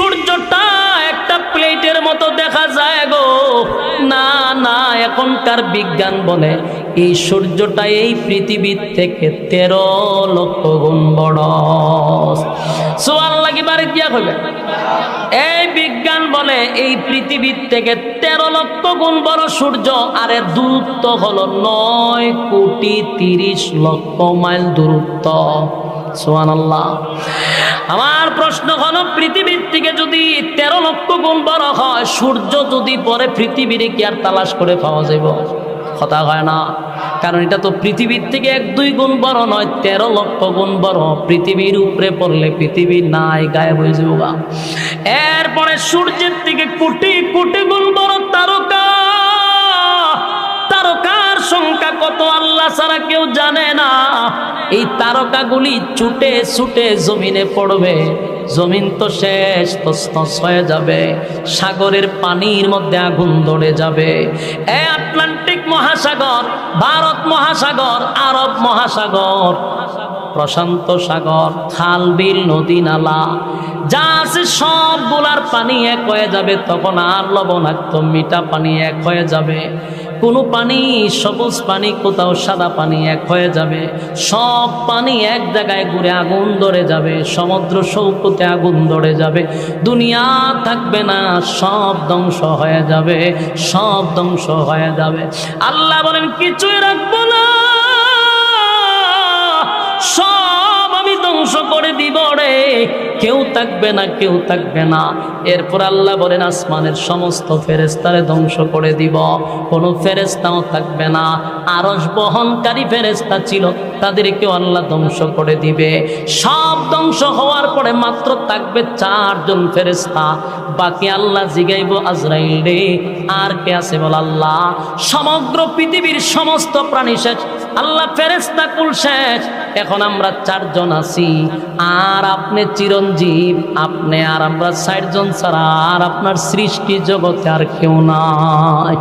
সূর্যটা একটা প্লেটের মতো দেখা যায় গো। না না, এখনকার বিজ্ঞান বলে এই সূর্যটা এই পৃথিবীর থেকে 13 লক্ষ গুণ বড়। সুবহানাল্লাহ কি বাড়ি দিয়া কইবে? এই বিজ্ঞান বলে এই পৃথিবীর থেকে 13 লক্ষ গুণ বড় সূর্য, আর এর দূরত্ব হলো 9,30,00,000 মাইল দূরত্ব। সুবহানাল্লাহ। আমার প্রশ্ন হলো, পৃথিবীর থেকে যদি 13 লক্ষ গুণ বড় হয়, সূর্য যদি পরে পৃথিবীর কি আর তালাশ করে পাওয়া যাবে? কথা হয় না, কারণ এটা তো পৃথিবীর থেকে 1-2 গুণ বড় নয়, 13 লক্ষ গুণ বড়। পৃথিবীর উপরে পড়লে পৃথিবী নাই, গায়েব হয়ে যাবে। এরপরে সূর্যের থেকে কোটি কোটি গুণ বড় তারকা। তারকার সংখ্যা কত আল্লাহ ছাড়া কেউ জানে না। এই তারকাগুলি ছুটে ছুটে জমিনে পড়বে, জমিন তো শেষ, তছনছ হয়ে যাবে। সাগরের পানির মধ্যে আগুন ধরে যাবে। আটলান্টিক মহাসাগর, ভারত মহাসাগর, আরব মহাসাগর, প্রশান্ত সাগর, খাল বিল নদী নালা যা আছে সবগুলার পানি এক হয়ে যাবে। তখন আর লবণাক্ত মিঠা পানি এক হয়ে যাবে। কোনো পানি সবুজ পানি, কোথাও সাদা পানি এক হয়ে যাবে। সব পানি এক জায়গায় ঘুরে আগুন ধরে যাবে। সমুদ্র সৈকতে আগুন ধরে যাবে। দুনিয়া থাকবে না, সব ধ্বংস হয়ে যাবে, সব ধ্বংস হয়ে যাবে। আল্লাহ বলেন কিছুই রাখবো না, সব আমি ধ্বংস করে দিব রে, কেউ থাকবে না, কেউ থাকবে না। এরপর আল্লাহ বলেন আসমানের সমস্ত ফেরেশতারে ধ্বংস করে দিব, কোনো ফেরেশতাও থাকবে না। আরশ বহনকারী ফেরেশতা ছিল, তাদেরকেও আল্লাহ ধ্বংস করে দিবে। সব ধ্বংস হওয়ার পরে মাত্র থাকবে 4 জন ফেরেশতা। বাকি আল্লাহ জিগাইব আজরাইল রে আর কে আছে বল? আল্লাহ। সমগ্র পৃথিবীর সমস্ত প্রাণী শেষ, আল্লাহ ফেরেশতা কুল শেষ, এখন আমরা 4 জন আছি। আর আপনি চিরঞ্জীব, আপনি আর আমরা 60 জন ছাড়া আর আপনার সৃষ্টি জগতে আর কেউ নাই।